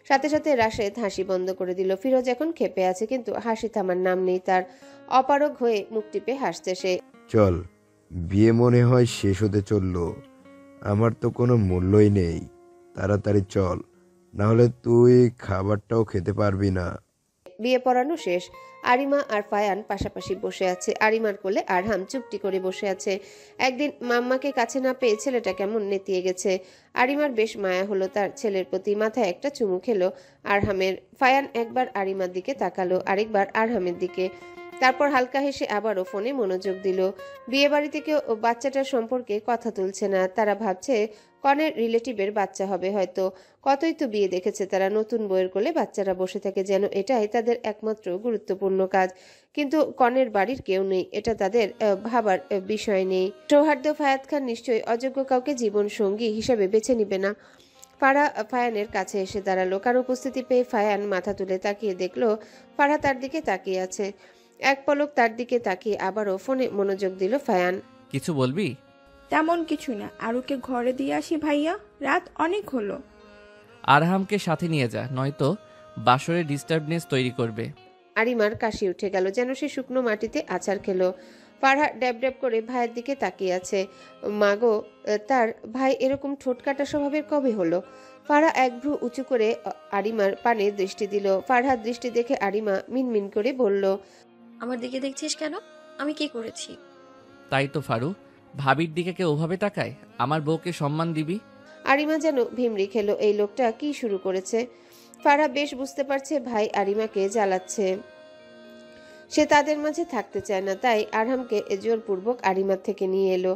Speaker 1: সাথে সাথে রাশেদ হাসি বন্ধ করে দিল। ফিরোজ এখন ক্ষেপে আছে, কিন্তু হাসি থামার নাম নেই তার। অপারগ হয়ে মুখ টিপে হাসছে সে।
Speaker 12: চল, বিয়ে মনে হয় শেষ হতে চললো। আমার তো কোনো মূল্যই নেই। তাড়াতাড়ি চল, নাহলে তুই খাবারটাও খেতে পারবি না।
Speaker 1: বিয়ে পড়ানো শেষ। আরিমা আর ফায়ান পাশাপাশি বসে আছে। আরিমার কোলে আরহাম চুপটি করে বসে আছে। একদিন মাম্মাকে কাছে না পেয়ে ছেলেটা কেমন নেতিয়ে গেছে। আরিমার বেশ মায়া হলো তার ছেলের প্রতি। মাথায় একটা চুমু খেলো আরহামের। ফায়ান একবার আরিমার দিকে তাকালো, আরেকবার আরহামের দিকে। তারপর হালকা হেসে আবারও ফোনে মনোযোগ দিল। বিয়ে বাড়িতে কেউ বাচ্চাটার সম্পর্কে কথা তুলছে না। তারা ভাবছে কনের রিলেটিভের বাচ্চা হবে হয়তো। কতই তো বিয়ে দেখেছে তারা, নতুন বউয়ের কোলে বাচ্চারা বসে থাকে, যেন এটাই তাদের একমাত্র গুরুত্বপূর্ণ কাজ। কিন্তু কনের বাড়ির কেউ নেই, এটা তাদের ভাবার বিষয় নেই। সৌহার্দ্য ফায়াত খান নিশ্চয়ই অযোগ্য কাউকে জীবন সঙ্গী হিসেবে বেছে নিবে না। ফারা ফায়ানের কাছে এসে দাঁড়ালো। কারো উপস্থিতি পেয়ে ফায়ান মাথা তুলে তাকিয়ে দেখলো ফারা তার দিকে তাকিয়ে আছে। এক পলক তার দিকে তাকিয়ে আবারও ফোনে মনোযোগ দিল ফায়ান।
Speaker 3: কিছু বলবি?
Speaker 11: তেমন কিছু না, আরুকে ঘরে দিয়ে আসি ভাইয়া, রাত অনেক হলো।
Speaker 3: আরহামকে সাথে নিয়ে যা, নয়তো বাসরে ডিস্টার্বনেস তৈরি করবে।
Speaker 1: আরিমার কাশি উঠে গেল, যেন সে শুকনো মাটিতে আছাড় খেলো। ফারহা ড্যাব ড্যাব করে ভাইয়ের দিকে তাকিয়ে আছে। মাগো, তার ভাই এরকম ঠোঁটকাটা স্বভাবের কবে হলো? ফারহা এক ভ্রু উঁচু করে আরিমার পানে দৃষ্টি দিল। ফারহার দৃষ্টি দেখে আরিমা মিনমিন করে বলল,
Speaker 5: আমার দিকে দেখছিস কেন? আমি কি করেছি?
Speaker 3: তাই তো ফারু, ভাবির দিকে কে ওভাবে তাকায়? আমার বউকে সম্মান দিবি।
Speaker 1: আরিমা যেন ভিমড়ি খেলো, এই লোকটা কি শুরু করেছে। ফারহা বেশ বুঝতে পারছে ভাই আরিমাকে জ্বালাচ্ছে। সে তাদের মাঝে থাকতে চায় না, তাই আরহামকে জোরপূর্বক আরিমার থেকে নিয়ে এলো।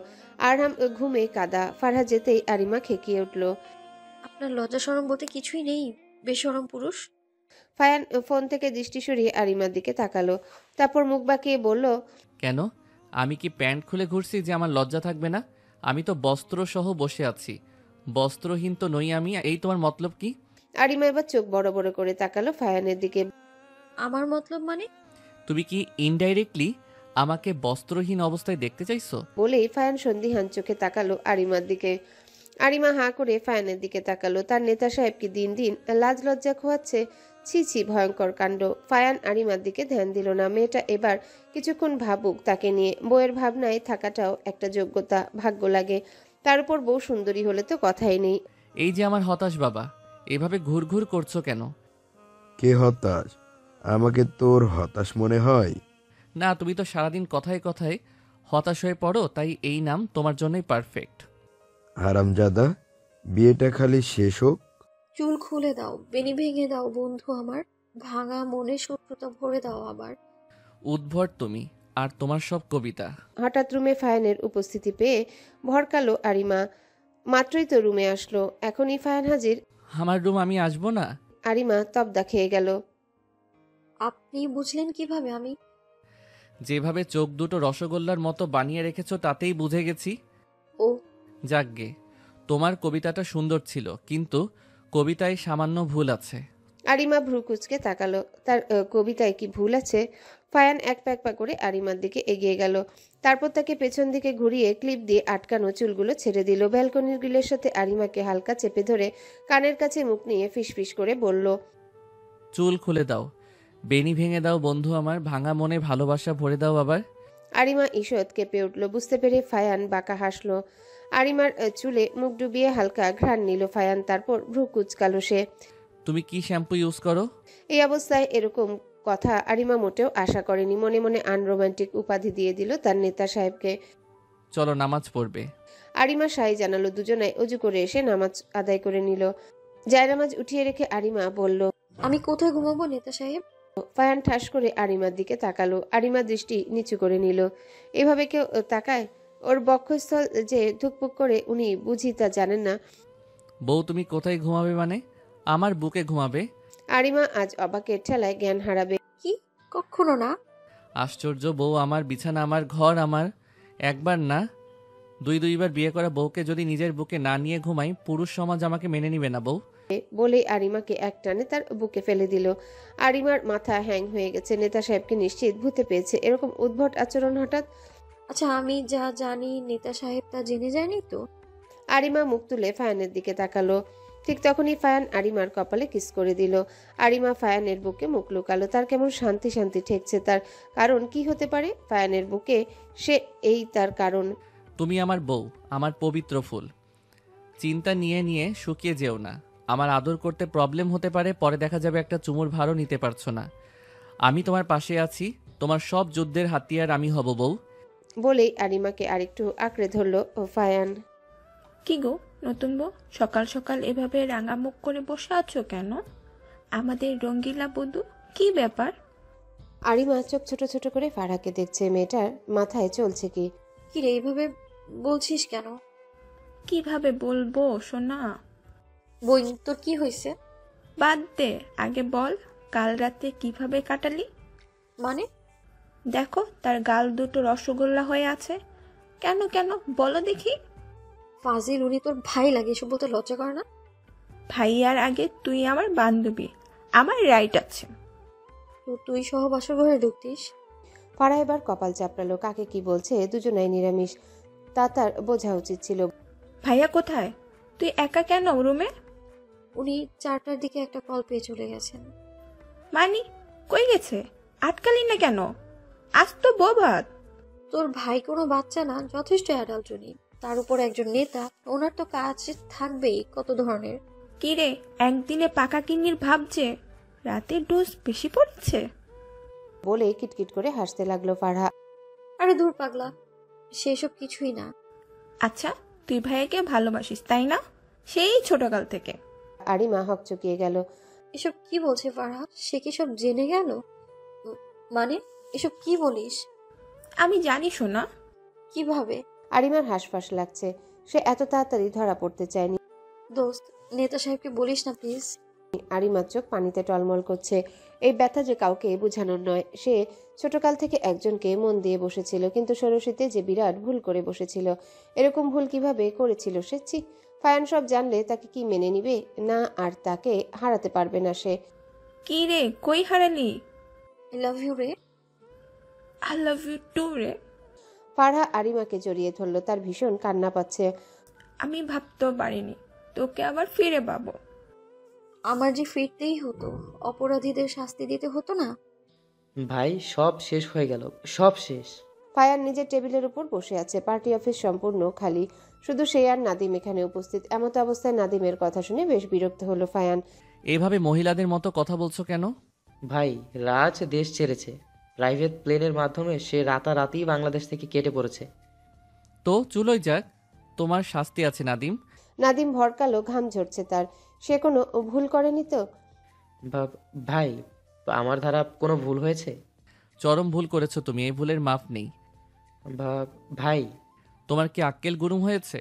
Speaker 1: আরহাম ঘুমে কাদা। ফারহা যেতেই আরিমা খেকিয়ে উঠল।
Speaker 5: আপনার লজ্জা শরম বলতে কিছুই নেই, বেশরম পুরুষ।
Speaker 1: ফায়ান ফোন থেকে দৃষ্টি সরিয়ে আরিমার দিকে তাকালো, তারপর মুখ বাঁকিয়ে বলল,
Speaker 3: কেন? আমি কি প্যান্ট খুলে ঘুরছি যে আমার লজ্জা থাকবে না? আমি তো বস্ত্র সহ বসে আছি, বস্ত্রহীন তো নই আমি। এই তোমার মতলব কি?
Speaker 1: আরিমা এবার চোখ বড় বড় করে তাকালো ফায়ানের দিকে।
Speaker 5: আমার মতলব মানে?
Speaker 3: তুমি কি ইনডাইরেক্টলি আমাকে বস্ত্রহীন অবস্থায় দেখতে চাইছো?
Speaker 1: বলেই ফায়ান সন্দিহান চোখে তাকালো আরিমার দিকে। আরিমা হাঁ করে ফায়ানের দিকে তাকালো। তার নেতা সাহেব কি দিন দিন লাজ লজ্জা খোয়াচ্ছে? ছি ছি, ভয়ঙ্কর কাণ্ড। ফায়ান আরিমার দিকে ধ্যান দিল না। মেয়েটা এবার কিছুক্ষণ ভাবুক তাকে নিয়ে। বউয়ের ভাবনায় থাকাটাও একটা যোগ্যতা, ভাগ্য লাগে। তার উপর বউ সুন্দরী হলে তো কথাই নেই।
Speaker 3: এই যে আমার হতাশ বাবা, এভাবে ঘুরঘুর করছো কেন?
Speaker 12: কে হতাশ? আমাকে তোর হতাশ মনে হয়?
Speaker 3: না, তুমি তো সারাদিন কথায় কথায় হতাশ হয়ে পড়ো, তাই এই নাম তোমার জন্যই পারফেক্ট।
Speaker 12: হারামজাদা, বিয়েটা খালি শেষ হোক।
Speaker 5: চুল খুলে দাও, বেনি ভেঙে দাও বন্ধু আমার, ভাঙা মনে শত্রুতা ভরে দাও আবার।
Speaker 3: উদ্ভট তুমি আর তোমার সব কবিতা।
Speaker 1: হঠাৎ রুমে ফায়ানের উপস্থিতি পেয়ে ভরকালো আরিমা। মাত্রই তো রুমে আসলো, এখনই ফায়ান হাজির।
Speaker 3: আমার রুম আমি আসবো না?
Speaker 1: আরিমা তবদা খেয়ে গেল।
Speaker 5: আপনি বুঝলেন কিভাবে? আমি
Speaker 3: যেভাবে চোখ দুটো রসগোল্লার মতো বানিয়ে রেখেছো তাতেই বুঝে গেছি।
Speaker 5: ও
Speaker 3: যাকগে, তোমার কবিতাটা সুন্দর ছিল, কিন্তু কবিতায় সামান্য ভুল আছে।
Speaker 1: আরিমা ভ্রু কুচকে তাকালো। তার কবিতায় কি ভুল আছে? ফায়ান এক পা করে আরিমার দিকে এগিয়ে গেল। তারপর তাকে পেছন দিকে ঘুরিয়ে ক্লিপ দিয়ে আটকানো চুলগুলো ছেড়ে দিল। ব্যালকনির গ্রিলের সাথে আরিমাকে হালকা চেপে ধরে কানের কাছে মুখ নিয়ে ফিসফিস করে বলল,
Speaker 3: চুল খুলে দাও, বেনি ভেঙে দাও বন্ধু আমার, ভাঙা মনে ভালোবাসা ভরে দাও আবার।
Speaker 1: আরিমা ঈষৎ কেঁপে উঠল। বুঝতে পেরে ফায়ান বাঁকা হাসলো। আরিমার চুলে মুখ ডুবিয়ে হালকা ঘ্রাণ নিল ফায়ান, তারপর ভ্রু কুচকালো সে।
Speaker 3: তুমি কি শ্যাম্পু ইউজ করো?
Speaker 1: এই অবস্থায় এরকম কথা আরিমা মোটেও আশা করেনি। মনে মনে আনরোমান্টিক উপাধি দিয়ে দিল তার নেতা সাহেবকে।
Speaker 3: চলো নামাজ পড়বে।
Speaker 1: আরিমা সাই জানালো। দুজনায় অজু করে এসে নামাজ আদায় করে নিল। জায়নামাজ উঠিয়ে রেখে আরিমা বলল,
Speaker 5: আমি কোথায় ঘুমাবো নেতা সাহেব?
Speaker 1: ফায়ান ঠাস করে আরিমার দিকে তাকালো। আরিমা দৃষ্টি নিচু করে নিল। এভাবে কেউ তাকায়? ওর বক্ষস্থল যে ধুকপুক করে উনি বুঝি তা জানেন না।
Speaker 3: বউ তুমি কোথায় ঘুমাবে মানে? আমার বুকে ঘুমাবে।
Speaker 1: আরিমা আজ অবাকের ঠেলায় জ্ঞান হারাবে।
Speaker 5: কি? কখনো না।
Speaker 3: আশ্চর্য, বউ আমার, বিছানা আমার, ঘর আমার। একবার না, দুইবার বিয়ে করা বউকে যদি নিজের বুকে না নিয়ে ঘুমাই, পুরুষ সমাজ আমাকে মেনে নিবে না বউ।
Speaker 1: বলেই আরিমাকে একটানে তার বুকে ফেলে দিল। আরিমার মাথা হ্যাং হয়ে গেছে। নেতা সাহেবকে নিশ্চিত ভূতে পেয়েছে। এরকম উদ্ভট আচরণ হঠাৎ।
Speaker 5: আচ্ছা, আমি যা জানি নেতা সাহেব তা জেনে যায়নি তো?
Speaker 1: আরিমা মুখ তুলে ফায়ানের দিকে তাকালো। ঠিক তখনই ফায়ান আরিমার কপালে কিস করে দিল। আরিমা ফায়ানের বুকে মুখ লুকালো। তার কেমন শান্তি শান্তি ঠেকছে। তার কারণ কি হতে পারে? ফায়ানের বুকে সে, এই তার কারণ।
Speaker 3: তুমি আমার বউ, আমার পবিত্র ফুল। চিন্তা নিয়ে নিয়ে শুকিয়ে যেও না। আমার আদর করতে প্রবলেম হতে পারে, পরে দেখা যাবে একটা চুমুর ভারও নিতে পারছো না। আমি তোমার পাশে আছি, তোমার সব যুদ্ধের হাতিয়ার আমি হব বউ।
Speaker 1: বলেই আরিমাকে আরেকটু আঁকড়ে ধরল ফায়ান।
Speaker 11: কি গো নতুন বউ, সকাল সকাল এভাবে রাঙা মুখ করে বসে আছো কেন? আমাদের রঙ্গিলা বধূ, কি ব্যাপার?
Speaker 1: আরিমা চোখ ছোট ছোট করে ফারাকে দেখছে। মেয়েটার মাথায় চলছে কি?
Speaker 5: কি রে, এইভাবে বলছিস কেন?
Speaker 11: কিভাবে বলবো সোনা?
Speaker 5: বই, তোর কি হয়েছে?
Speaker 11: বাদ দে, আগে বল কাল রাতে কিভাবে কাটালি?
Speaker 5: মানে?
Speaker 11: দেখো তার গাল দুটো রসগোল্লা হয়ে আছে। কেন কেন বলো দেখি।
Speaker 5: ফাজিল, উনি তোর ভাই লাগে, এসব বলতে লজ্জা করে না?
Speaker 11: ভাইয়ার আগে তুই আমার বান্ধবী, আমার রাইট আছে।
Speaker 5: তো তুই সহ বাসর ঘরে ঢুকতিস?
Speaker 1: ফারা এবার কপাল চাপড়ালো। কাকে কি বলছে? দুজনাই নিরামিষ। তা তার বোঝা উচিত ছিল।
Speaker 11: ভাইয়া কোথায়? তুই একা কেন রুমে?
Speaker 5: উনি 4টার দিকে একটা কল পেয়ে চলে গেছেন।
Speaker 11: মানি কই গেছে? আটকালি না কেন? আজ তো বৌভাত।
Speaker 5: তোর ভাই কোনো বাচ্চা না, যথেষ্ট অ্যাডাল্ট উনি। তার উপর একজন নেতা, ওনার তো কাজ থাকবেই কত ধরনের।
Speaker 11: কি রে, একদিনে পাকা কিন্নির ভাবছে রাতে ডোজ বেশি পড়ছে?
Speaker 1: বলে কিটকিট করে হাসতে লাগলো ফারহা।
Speaker 5: আরে দূর পাগলা, সেসব কিছুই না।
Speaker 11: আচ্ছা, তুই ভাইয়াকে ভালোবাসিস তাই না? সেই ছোটকাল থেকে।
Speaker 1: আরিমা হকচকিয়ে গেল।
Speaker 5: এসব কি বলছে ফারহা? সে কি সব জেনে গেল? মানে এসব কি বলিস?
Speaker 11: আমি জানি শোনা।
Speaker 5: কিভাবে?
Speaker 1: আরিমার হাঁসফাঁস লাগছে। সে এত তাড়াতাড়ি ধরা পড়তে চায়নি।
Speaker 5: দোস্ত, নেতা সাহেবকে বলিস না প্লিজ।
Speaker 1: আরিমার চোখ পানিতে টলমল করছে। এই ব্যথা যে কাউকে বোঝানোর নয়। সে ছোটকাল থেকে একজনকে মন দিয়ে বসেছিল, কিন্তু ষোড়শীতে যে বিরাট ভুল করে বসেছিল। এরকম ভুল কিভাবে করেছিল সে? ছি! ফায়ান সব জানলে তাকে কি মেনে নিবে না? আর তাকে হারাতে পারবে না সে।
Speaker 11: কি রে, কই হারালি?
Speaker 5: আই লাভ ইউ রে।
Speaker 11: আই লাভ ইউ টু রে।
Speaker 1: ফারহা আরিমাকে জড়িয়ে ধরল। তার ভীষণ কান্না পাচ্ছে।
Speaker 11: আমি ভাবতেও পারিনি তোকে আবার ফিরে পাবো।
Speaker 5: আমার যে ফিরতেই হতো, অপরাধীদের শাস্তি দিতে হতো না?
Speaker 2: ভাই, সব শেষ হয়ে গেল, সব শেষ।
Speaker 1: ফায়ান নিজের টেবিলের উপর বসে আছে। পার্টি অফিস সম্পূর্ণ খালি, শুধু সে আর নাদিম এখানে উপস্থিত। এমত অবস্থায় নাদিমের কথা শুনে বেশ বিরক্ত হলো ফায়ান।
Speaker 3: এভাবে মহিলাদের মতো কথা বলছো কেন?
Speaker 2: ভাই, রাজ দেশ ছেড়েছে। প্রাইভেট প্লেনের মাধ্যমে সে রাতারাতি বাংলাদেশ থেকে কেটে পড়েছে।
Speaker 3: তো চুলোই যাক, তোমার শাস্তি আছে নাদিম।
Speaker 1: নাদিম ভরকালো, ঘাম ঝরছে তার। সে কোনো ভুল করেনি তো?
Speaker 2: ভাই, আমার দ্বারা কোনো ভুল হয়েছে?
Speaker 3: চরম ভুল করেছো তুমি, এই ভুলের মাপ নেই।
Speaker 2: ভাই,
Speaker 3: তোমার কি আক্কেল গুরুম হয়েছে?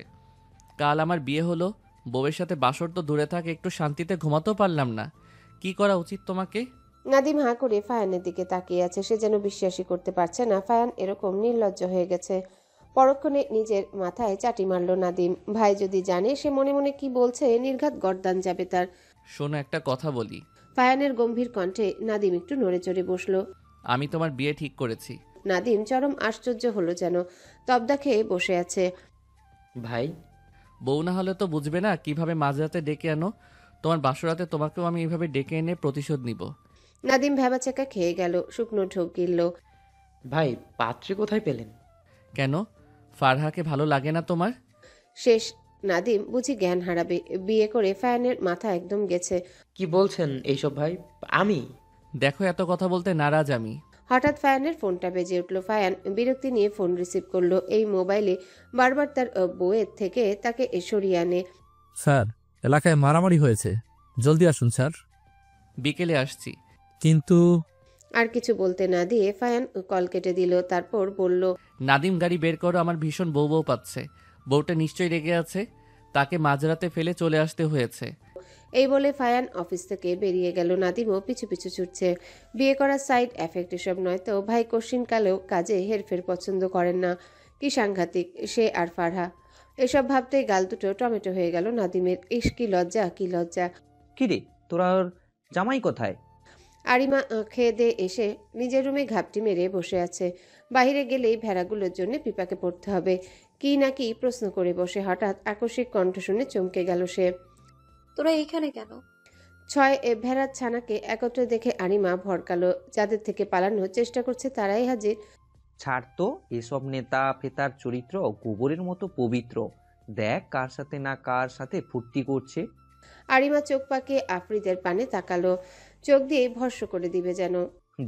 Speaker 3: কাল আমার বিয়ে হলো, বউয়ের সাথে বাসর তো দূরে থাকে, একটু শান্তিতে ঘুমাতেও পারলাম না। কি করা উচিত তোমাকে?
Speaker 1: নাদিম হাঁ করে ফায়ানের দিকে তাকিয়ে আছে। সে যেন বিশ্বাসই করতে পারছে না ফায়ান এরকম নির্লজ্জ হয়ে গেছে। পরক্ষণে নিজের মাথায় চাটি মারল নাদিম। ভাই যদি জানে সে মনে মনে কি বলছে, নির্ঘাত গর্দান যাবে তার।
Speaker 3: শোনো, একটা কথা বলি।
Speaker 1: ফায়ানের গম্ভীর কণ্ঠে নাদিম একটু নড়ে চড়ে বসলো।
Speaker 3: আমি তোমার বিয়ে ঠিক করেছি।
Speaker 1: নাদিম চরম আশ্চর্য হলো, যেন তবদা খেয়ে বসে আছে।
Speaker 2: ভাই,
Speaker 3: বউ না হলে তো বুঝবে না কিভাবে মাঝরাতে ডেকে আনো। তোমার বাসরাতে তোমাকেও আমি এইভাবে ডেকে এনে প্রতিশোধ নিব।
Speaker 1: নাদিম ভেবাচাকা খেয়ে গেল, শুকনো ঢোক গিলল।
Speaker 2: ভাই, পাত্রী কোথায় পেলেন?
Speaker 3: কেন, ফারহাকে ভালো লাগে না তোমার?
Speaker 1: শেষ। নাদিম বুঝি জ্ঞান হারাবে। বিয়ে করে ফায়ানের মাথা একদম গেছে।
Speaker 2: কি বলছেন এইসব ভাই? আমি?
Speaker 3: দেখো, এত কথা বলতে নারাজ আমি।
Speaker 1: হঠাৎ ফায়ানের ফোনটা বেজে উঠল। ফায়ান বিরক্তি নিয়ে ফোন রিসিভ করলো। এই মোবাইলে বারবার তার বউয়ের থেকে তাকে সরিয়ে আনে।
Speaker 14: স্যার, এলাকায় মারামারি হয়েছে, জলদি আসুন স্যার।
Speaker 3: বিকেলে আসছি।
Speaker 14: কিন্তু
Speaker 1: আর কিছু বলতে না দিয়ে ফায়ান কল কেটে দিল। তারপর বলল,
Speaker 3: নাদিম, গাড়ি বের করো, আমার ভীষণ বউ বউ পাচ্ছে। বউটা নিশ্চয়ই রেগে আছে, তাকে মাঝরাতে ফেলে চলে আসতে হয়েছে।
Speaker 1: এই বলে ফায়ান অফিস থেকে বেরিয়ে গেল। নাদিমও পিছু পিছু ছুটছে। বিয়ে করার সাইড এফেক্ট এসব নয় তো ভাই কশিনকালেও কাজে হেরফের পছন্দ করেন না। কি সাংঘাতিক সে আর ফারহা। এসব ভাবতেই গাল দুটো টমেটো হয়ে গেল নাদিমের। ইস কি লজ্জা, কি লজ্জা।
Speaker 10: কিরে তোরা জামাই কোথায়?
Speaker 1: আরিমা খেয়ে দিয়ে এসে নিজের রুমে ঘাপটি মেরে বসে আছে। বাইরে গেলেই ভেড়াগুলোর জন্য পিপাকে পড়তে হবে। কি না কি প্রশ্ন করে বসে। হঠাৎ আকস্মিক কণ্ঠ শুনে চমকে গেল সে।
Speaker 5: তোরা এইখানে কেন?
Speaker 1: 6 ভেড়ার ছানাকে একত্রে দেখে আরিমা ভড়কালো। যাদের থেকে পালানোর চেষ্টা করছে তারাই হাজির।
Speaker 10: ছাড় তো এসব নেতা ফেতার চরিত্র গোবরের মতো পবিত্র। দেখ কার সাথে না কার সাথে ফুর্তি করছে।
Speaker 1: আরিমা চোখ পাকিয়ে আফ্রিদের পানে তাকালো, চোখ দিয়ে ভস্ম করে দিবে যেন।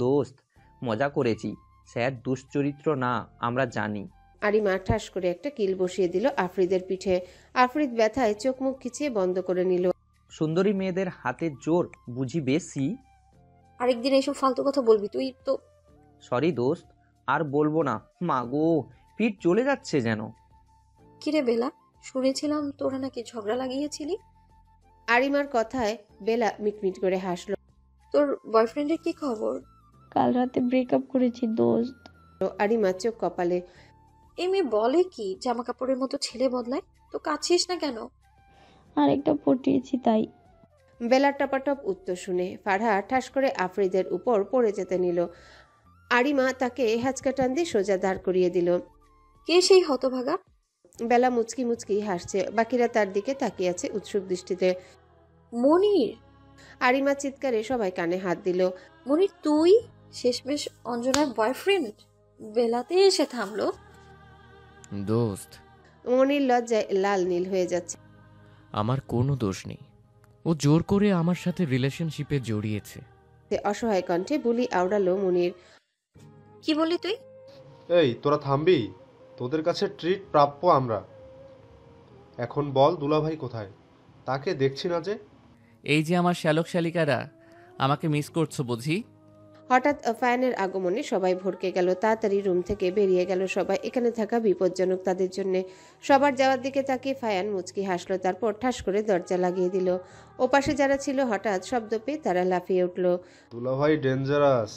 Speaker 10: দোস্ত মজা করেছি, স্যার দুশ্চরিত্র না আমরা জানি।
Speaker 1: আরিমা ঠাস করে একটা কিল বসিয়ে দিল আফ্রিদের পিঠে। আফ্রিদ ব্যথায় চোখ মুখ খিচিয়ে বন্ধ করে নিল।
Speaker 10: সুন্দরী মেয়েদের হাতের জোর বুঝি বেশি?
Speaker 5: আরেকদিন এইসব ফালতু কথা বলবি তুই তো।
Speaker 10: সরি দোস্ত, আর বলবো না। মা গো, পিঠ চলে যাচ্ছে যেন।
Speaker 5: কিরে বেলা, শুনেছিলাম তোরা নাকি ঝগড়া লাগিয়েছিলি?
Speaker 1: আরিমার কথায় বেলা মিটমিট করে হাসলো।
Speaker 5: তোর বয়ফ্রেন্ডের কি খবর?
Speaker 6: কাল রাতে ব্রেকআপ করেছি দোস্ত।
Speaker 1: আরিমা চোখ কপালে।
Speaker 5: এই মেয়ে বলে কি জামা কাপড়ের মতো ছেলে বদলায়? তো কাছিস না কেন?
Speaker 6: আরেকটা পটিয়েছি তাই।
Speaker 1: বেলার টপাটপ উত্তর শুনে ফারহা ঠাস করে আফ্রিদের উপর পড়ে যেতে নিল। আরিমা তাকে হ্যাচকা টান দিয়ে সোজা দাঁড় করিয়ে দিল।
Speaker 5: কে সেই হতভাগা?
Speaker 1: বেলা মুচকি মুচকি হাসছে। বাকিরা তার দিকে তাকিয়ে আছে উৎসুক দৃষ্টিতে।
Speaker 5: মনির!
Speaker 1: আরিমা চিৎকারে সবাই কানে হাত দিল।
Speaker 5: মনির তুই? শেষমেশ অঞ্জনার বয়ফ্রেন্ড? বেলাতে এসে থামলো।
Speaker 7: দোস্ত,
Speaker 1: মনির লজ্জায় লাল নীল হয়ে যাচ্ছে।
Speaker 7: আমার কোনো দোষ নেই, ও জোর করে আমার সাথে রিলেশনশিপে জড়িয়েছে।
Speaker 1: অসহায় কণ্ঠে বুলি আওড়ালো মনির।
Speaker 5: কি বললি তুই?
Speaker 8: এই তোরা থামবি? তোদের কাছে ট্রিট প্রাপ্য আমরা। এখন বল দুলাভাই কোথায়? তাকে দেখছি না যে।
Speaker 3: এই যে আমার শ্যালক শ্যালিকারা, আমাকে মিস করছো বুঝি?
Speaker 1: হঠাৎ ফায়ানের আগমনে সবাই ভড়কে গেল। তাড়াতাড়ি রুম থেকে বেরিয়ে গেল সবাই। এখানে থাকা বিপজ্জনক তাদের জন্য। সবার যাওয়ার দিকে তাকিয়ে ফায়ান মুচকি হাসলো, তারপর ঠাস করে দরজা লাগিয়ে দিল। ওপাশে যারা ছিল হঠাৎ শব্দ পেয়ে তারা লাফিয়ে উঠল।
Speaker 8: দুলাভাই ডেঞ্জারাস।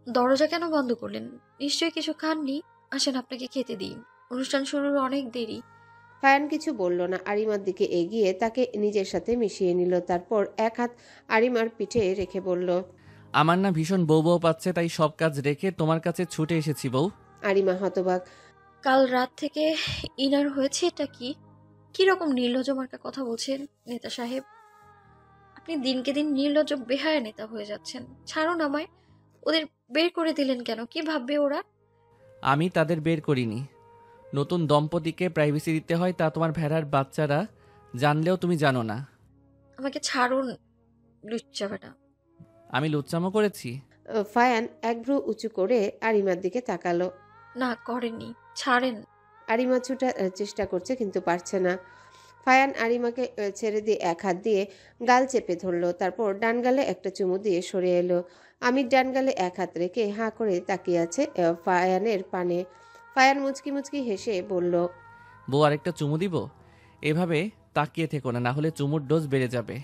Speaker 5: দরজা কেন বন্ধ করলেন? নিশ্চয়ই কিছু খাননি। আসেন আপনাকে খেতে দিই, অনুষ্ঠান শুরুর অনেক দেরি।
Speaker 1: ফায়ান কিছু বলল না। আরিমার দিকে এগিয়ে তাকে নিজের সাথে মিশিয়ে নিল। তারপর এক হাত আরিমার পিঠে রেখে বলল,
Speaker 3: আমার না ভীষণ বউ বউ পাচ্ছে, তাই সব কাজ রেখে তোমার কাছে ছুটে এসেছি বউ।
Speaker 1: আরিমা হতবাক।
Speaker 5: কাল রাত থেকে ইনার হয়েছে এটা কি? কিরকম নির্লজ্জ মার্কা কথা বলছেন নেতা সাহেব? আপনি দিনকে দিন নির্লজ্জ বেহায়া নেতা হয়ে যাচ্ছেন। ছাড়ুন আমায়। ওদের বের করে দিলেন কেন? কি ভাববে ওরা?
Speaker 3: আমি তাদের বের করিনি। নতুন দম্পতিকে প্রাইভেসি দিতে হয়, তা তোমার ভেড়ার বাচ্চারা জানলেও তুমি জানো না।
Speaker 5: আমাকে ছাড়ুন লুচ্চা বেটা।
Speaker 3: আমি লুচ্চামো করেছি?
Speaker 1: ফায়ান একভ্রু উঁচু করে আরিমার দিকে তাকালো।
Speaker 5: না করেননি, ছাড়েন।
Speaker 1: আরিমা ছুটার চেষ্টা করছে কিন্তু পারছে না। ফায়ান আরিমাকে ছেড়ে দিয়ে এক হাত দিয়ে গাল চেপে ধরলো, তারপর ডান গালে একটা চুমু দিয়ে সরে এলো। আমির ডান গালে এক হাত রেখে হাঁ করে তাকিয়ে আছে ফায়ানের পানে। ফায়ান মুচকি মুচকি হেসে বলল,
Speaker 3: বউ আরেকটা চুমু দিব? এভাবে তাকিয়ে থেকো না, হলে চুমুর ডোজ বেড়ে যাবে।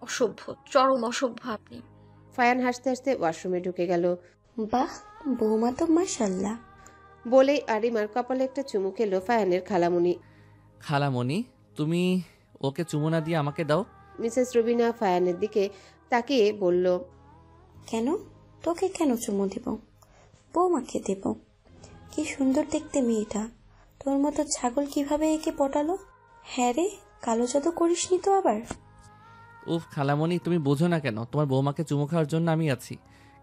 Speaker 5: অসভ্য, চরম অসভ্য আপনি।
Speaker 1: ফায়ান হাসতে হাসতে ওয়াশরুমে ঢুকে গেল।
Speaker 9: বাহ, বৌমা তো মাশাআল্লাহ
Speaker 1: বলেই আরিমার কপালে একটা চুমু খেলো ফায়ানের খালামুনি।
Speaker 3: খালামণি, তুমি ওকে চুমু না দিয়ে আমাকে দাও।
Speaker 1: মিসেস রুবিনা ফায়ানের দিকে তাকিয়ে বলল,
Speaker 9: কেন? তোকে কেন চুমু দিব? বৌমাকে দেব। কি সুন্দর দেখতে মেয়েটা। তোর মতো ছাগল কিভাবে একে পটালো? হ্যাঁ রে, কালো জাদু করিসনি তো আবার?
Speaker 3: উফ খালামণি, তুমি বোঝো না কেন? তোমার বৌমাকে চুমু খাওয়ার জন্য আমি আছি,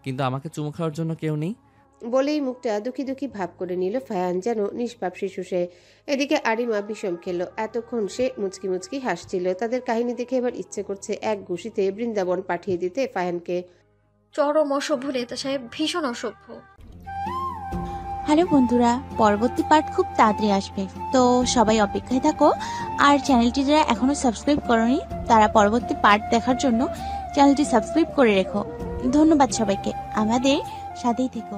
Speaker 3: কিন্তু আমাকে চুমু খাওয়ার জন্য কেউ নেই।
Speaker 1: বলেই মুখটা দুঃখী দুঃখী ভাব করে নিল ফায়ান, যেন নিষ্পাপ শিশু সে। এদিকে আরিমা বিষম খেলো। এতক্ষণ সে মুচকি মুচকি হাসছিল। তাদের কাহিনী দেখে এবার ইচ্ছে করছে এক ঘুষিতে বৃন্দাবন পাঠিয়ে দিতে ফায়ানকে।
Speaker 5: চরম অসভ্য নেতা সাহেব, ভীষণ অসভ্য।
Speaker 15: হ্যালো বন্ধুরা, পরবর্তী পার্ট খুব তাড়াতাড়ি আসবে, তো সবাই অপেক্ষায় থাকো। আর চ্যানেলটি যারা এখনো সাবস্ক্রাইব করোনি তারা পরবর্তী পার্ট দেখার জন্য চ্যানেলটি সাবস্ক্রাইব করে রেখো। ধন্যবাদ সবাইকে, আমাদের সাথেই থেকো।